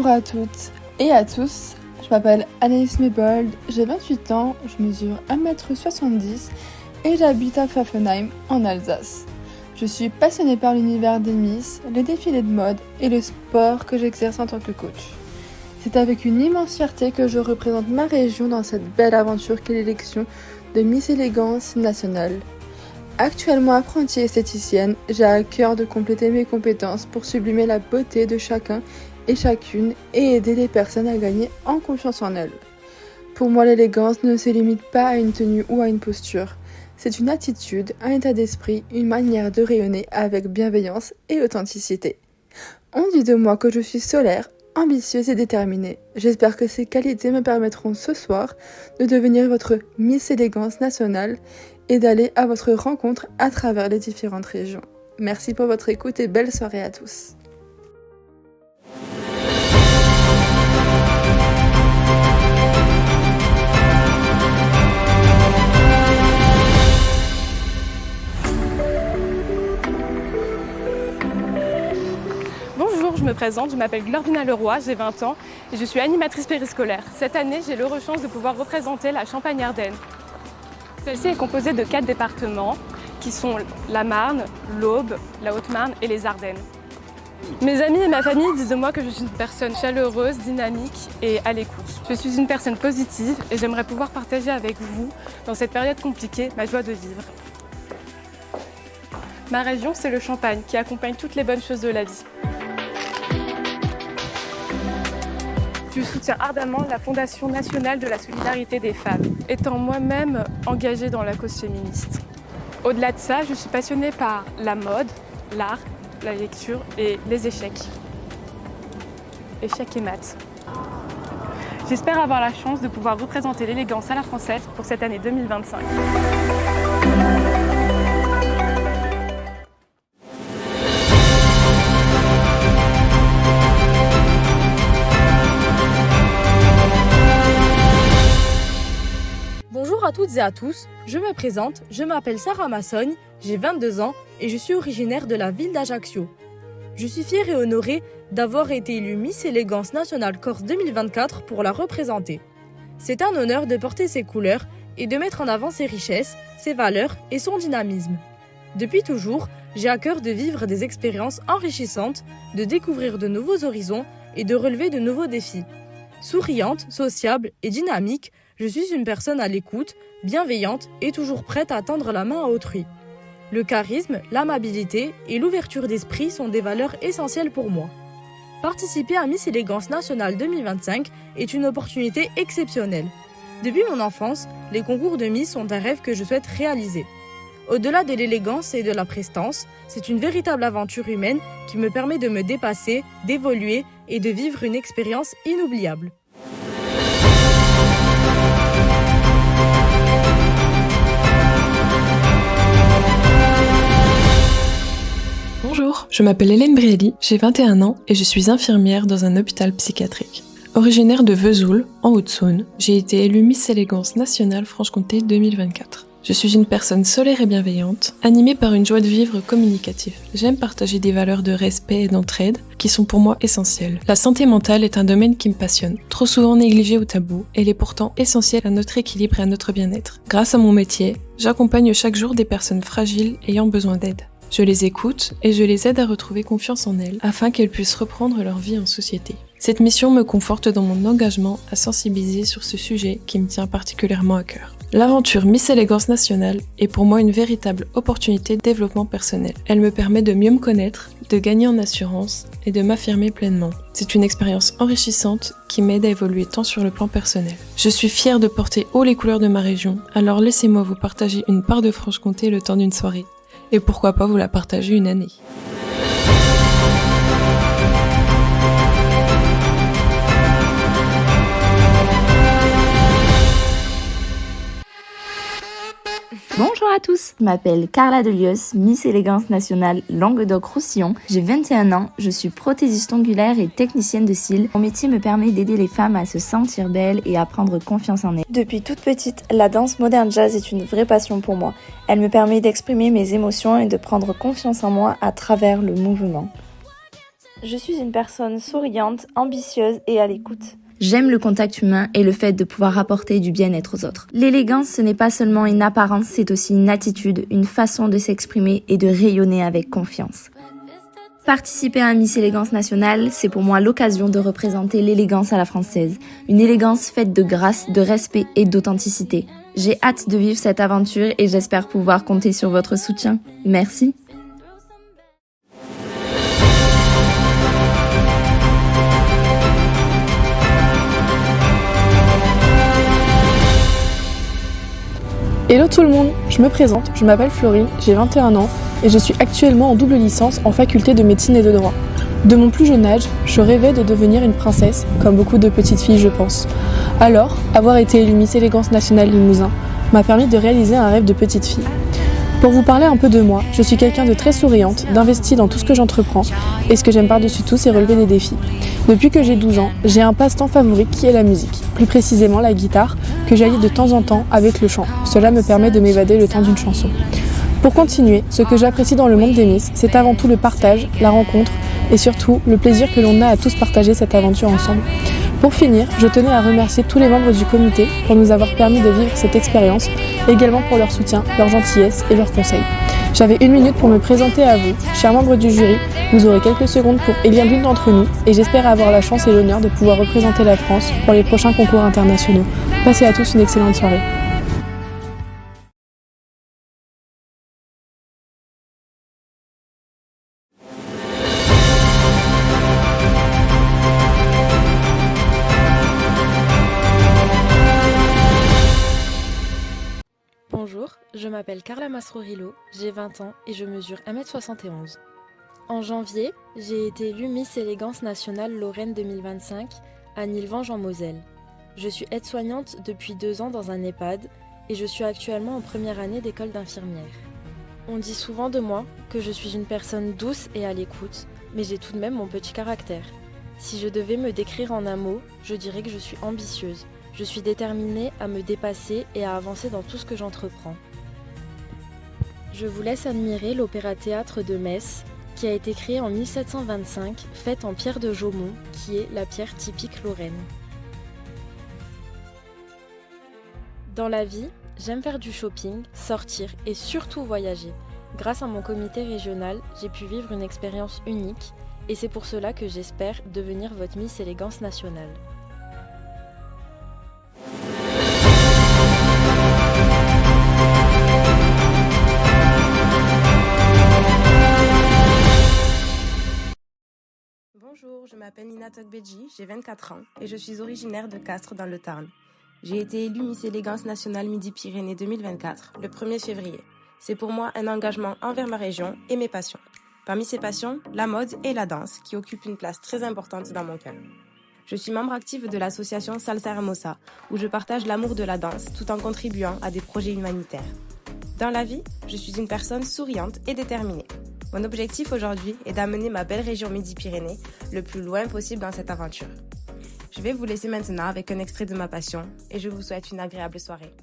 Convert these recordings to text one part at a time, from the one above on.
à toutes et à tous, je m'appelle Anaïs Mebold, j'ai 28 ans, je mesure 1m70 et j'habite à Pfaffenheim en Alsace. Je suis passionnée par l'univers des Miss, les défilés de mode et le sport que j'exerce en tant que coach. C'est avec une immense fierté que je représente ma région dans cette belle aventure qu'est l'élection de Miss Élégance nationale. Actuellement apprentie esthéticienne, j'ai à cœur de compléter mes compétences pour sublimer la beauté de chacun et chacune et aider les personnes à gagner en confiance en elles. Pour moi, l'élégance ne se limite pas à une tenue ou à une posture. C'est une attitude, un état d'esprit, une manière de rayonner avec bienveillance et authenticité. On dit de moi que je suis solaire, ambitieuse et déterminée. J'espère que ces qualités me permettront ce soir de devenir votre Miss Élégance nationale et d'aller à votre rencontre à travers les différentes régions. Merci pour votre écoute et belle soirée à tous. Bonjour, je me présente, je m'appelle Glordina Leroy, j'ai 20 ans et je suis animatrice périscolaire. Cette année, j'ai l'heureuse chance de pouvoir représenter la Champagne-Ardenne. Celle-ci est composée de 4 départements qui sont la Marne, l'Aube, la Haute-Marne et les Ardennes. Mes amis et ma famille disent de moi que je suis une personne chaleureuse, dynamique et à l'écoute. Je suis une personne positive et j'aimerais pouvoir partager avec vous, dans cette période compliquée, ma joie de vivre. Ma région, c'est le Champagne qui accompagne toutes les bonnes choses de la vie. Je soutiens ardemment la Fondation nationale de la solidarité des femmes, étant moi-même engagée dans la cause féministe. Au-delà de ça, je suis passionnée par la mode, l'art, la lecture et les échecs. Échecs et maths. J'espère avoir la chance de pouvoir représenter l'élégance à la française pour cette année 2025. Bonjour à toutes et à tous, je me présente, je m'appelle Sarah Massogne, j'ai 22 ans et je suis originaire de la ville d'Ajaccio. Je suis fière et honorée d'avoir été élue Miss Élégance nationale Corse 2024 pour la représenter. C'est un honneur de porter ses couleurs et de mettre en avant ses richesses, ses valeurs et son dynamisme. Depuis toujours, j'ai à cœur de vivre des expériences enrichissantes, de découvrir de nouveaux horizons et de relever de nouveaux défis. Souriante, sociable et dynamique, je suis une personne à l'écoute, bienveillante et toujours prête à tendre la main à autrui. Le charisme, l'amabilité et l'ouverture d'esprit sont des valeurs essentielles pour moi. Participer à Miss Élégance nationale 2025 est une opportunité exceptionnelle. Depuis mon enfance, les concours de Miss sont un rêve que je souhaite réaliser. Au-delà de l'élégance et de la prestance, c'est une véritable aventure humaine qui me permet de me dépasser, d'évoluer et de vivre une expérience inoubliable. Bonjour, je m'appelle Hélène Brielli, j'ai 21 ans et je suis infirmière dans un hôpital psychiatrique. Originaire de Vesoul, en Haute-Saône, j'ai été élue Miss Élégance nationale Franche-Comté 2024. Je suis une personne solaire et bienveillante, animée par une joie de vivre communicative. J'aime partager des valeurs de respect et d'entraide qui sont pour moi essentielles. La santé mentale est un domaine qui me passionne. Trop souvent négligé ou tabou, elle est pourtant essentielle à notre équilibre et à notre bien-être. Grâce à mon métier, j'accompagne chaque jour des personnes fragiles ayant besoin d'aide. Je les écoute et je les aide à retrouver confiance en elles afin qu'elles puissent reprendre leur vie en société. Cette mission me conforte dans mon engagement à sensibiliser sur ce sujet qui me tient particulièrement à cœur. L'aventure Miss Élégance nationale est pour moi une véritable opportunité de développement personnel. Elle me permet de mieux me connaître, de gagner en assurance et de m'affirmer pleinement. C'est une expérience enrichissante qui m'aide à évoluer tant sur le plan personnel. Je suis fière de porter haut les couleurs de ma région, alors laissez-moi vous partager une part de Franche-Comté le temps d'une soirée. Et pourquoi pas vous la partager une année. Bonjour à tous, je m'appelle Carla Delius, Miss Élégance nationale Languedoc-Roussillon. J'ai 21 ans, je suis prothésiste ongulaire et technicienne de cils. Mon métier me permet d'aider les femmes à se sentir belles et à prendre confiance en elles. Depuis toute petite, la danse moderne jazz est une vraie passion pour moi. Elle me permet d'exprimer mes émotions et de prendre confiance en moi à travers le mouvement. Je suis une personne souriante, ambitieuse et à l'écoute. J'aime le contact humain et le fait de pouvoir apporter du bien-être aux autres. L'élégance, ce n'est pas seulement une apparence, c'est aussi une attitude, une façon de s'exprimer et de rayonner avec confiance. Participer à un Miss Élégance nationale, c'est pour moi l'occasion de représenter l'élégance à la française. Une élégance faite de grâce, de respect et d'authenticité. J'ai hâte de vivre cette aventure et j'espère pouvoir compter sur votre soutien. Merci. Hello tout le monde, je me présente, je m'appelle Florine, j'ai 21 ans et je suis actuellement en double licence en faculté de médecine et de droit. De mon plus jeune âge, je rêvais de devenir une princesse, comme beaucoup de petites filles je pense. Alors, avoir été élue Miss Élégance nationale Limousin m'a permis de réaliser un rêve de petite fille. Pour vous parler un peu de moi, je suis quelqu'un de très souriante, d'investi dans tout ce que j'entreprends et ce que j'aime par-dessus tout, c'est relever des défis. Depuis que j'ai 12 ans, j'ai un passe-temps favori qui est la musique, plus précisément la guitare, que j'allie de temps en temps avec le chant. Cela me permet de m'évader le temps d'une chanson. Pour continuer, ce que j'apprécie dans le monde des Miss, c'est avant tout le partage, la rencontre et surtout le plaisir que l'on a à tous partager cette aventure ensemble. Pour finir, je tenais à remercier tous les membres du comité pour nous avoir permis de vivre cette expérience, également pour leur soutien, leur gentillesse et leurs conseils. J'avais 1 minute pour me présenter à vous, chers membres du jury. Vous aurez quelques secondes pour élire l'une d'entre nous et j'espère avoir la chance et l'honneur de pouvoir représenter la France pour les prochains concours internationaux. Passez à tous une excellente soirée. Bonjour, je m'appelle Carla Mastrorillo, j'ai 20 ans et je mesure 1m71. En janvier, j'ai été élue Miss Élégance nationale Lorraine 2025 à Nilvange en Moselle. Je suis aide-soignante depuis 2 ans dans un EHPAD et je suis actuellement en première année d'école d'infirmière. On dit souvent de moi que je suis une personne douce et à l'écoute, mais j'ai tout de même mon petit caractère. Si je devais me décrire en un mot, je dirais que je suis ambitieuse. Je suis déterminée à me dépasser et à avancer dans tout ce que j'entreprends. Je vous laisse admirer l'opéra-théâtre de Metz, qui a été créé en 1725, faite en pierre de Jaumont, qui est la pierre typique lorraine. Dans la vie, j'aime faire du shopping, sortir et surtout voyager. Grâce à mon comité régional, j'ai pu vivre une expérience unique et c'est pour cela que j'espère devenir votre Miss Élégance nationale. Bonjour, je m'appelle Nina Tokbeji, j'ai 24 ans et je suis originaire de Castres dans le Tarn. J'ai été élue Miss Élégance nationale Midi-Pyrénées 2024 le 1er février. C'est pour moi un engagement envers ma région et mes passions. Parmi ces passions, la mode et la danse qui occupent une place très importante dans mon cœur. Je suis membre active de l'association Salsa Hermosa où je partage l'amour de la danse tout en contribuant à des projets humanitaires. Dans la vie, je suis une personne souriante et déterminée. Mon objectif aujourd'hui est d'amener ma belle région Midi-Pyrénées le plus loin possible dans cette aventure. Je vais vous laisser maintenant avec un extrait de ma passion et je vous souhaite une agréable soirée.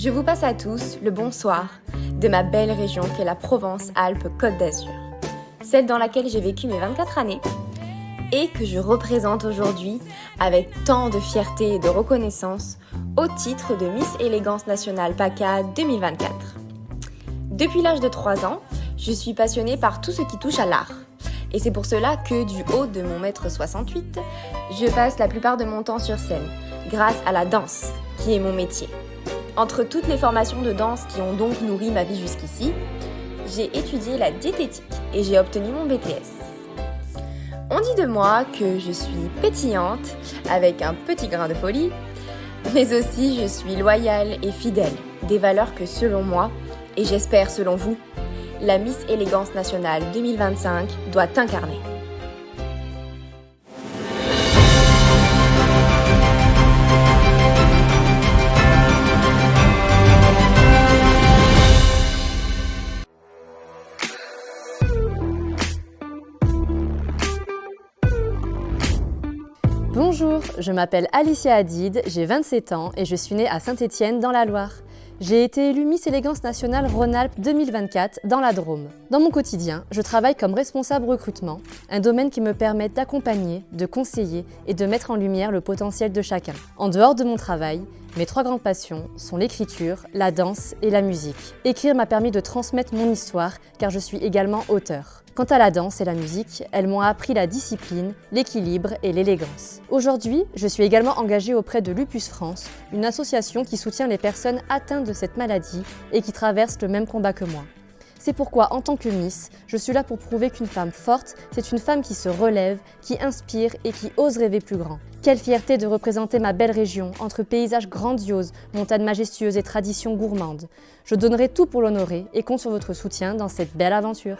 Je vous passe à tous le bonsoir de ma belle région qu'est la Provence-Alpes-Côte d'Azur, celle dans laquelle j'ai vécu mes 24 années et que je représente aujourd'hui avec tant de fierté et de reconnaissance au titre de Miss Élégance nationale PACA 2024. Depuis l'âge de 3 ans, je suis passionnée par tout ce qui touche à l'art. Et c'est pour cela que du haut de mon 1m68, je passe la plupart de mon temps sur scène, grâce à la danse, qui est mon métier. Entre toutes les formations de danse qui ont donc nourri ma vie jusqu'ici, j'ai étudié la diététique et j'ai obtenu mon BTS. On dit de moi que je suis pétillante, avec un petit grain de folie, mais aussi je suis loyale et fidèle, des valeurs que selon moi, et j'espère selon vous, la Miss Élégance Nationale 2025 doit t'incarner. Bonjour, je m'appelle Alicia Hadid, j'ai 27 ans et je suis née à Saint-Étienne dans la Loire. J'ai été élue Miss Élégance Nationale Rhône-Alpes 2024 dans la Drôme. Dans mon quotidien, je travaille comme responsable recrutement, un domaine qui me permet d'accompagner, de conseiller et de mettre en lumière le potentiel de chacun. En dehors de mon travail, mes 3 grandes passions sont l'écriture, la danse et la musique. Écrire m'a permis de transmettre mon histoire car je suis également auteur. Quant à la danse et la musique, elles m'ont appris la discipline, l'équilibre et l'élégance. Aujourd'hui, je suis également engagée auprès de Lupus France, une association qui soutient les personnes atteintes de cette maladie et qui traversent le même combat que moi. C'est pourquoi, en tant que Miss, je suis là pour prouver qu'une femme forte, c'est une femme qui se relève, qui inspire et qui ose rêver plus grand. Quelle fierté de représenter ma belle région, entre paysages grandioses, montagnes majestueuses et traditions gourmandes. Je donnerai tout pour l'honorer et compte sur votre soutien dans cette belle aventure.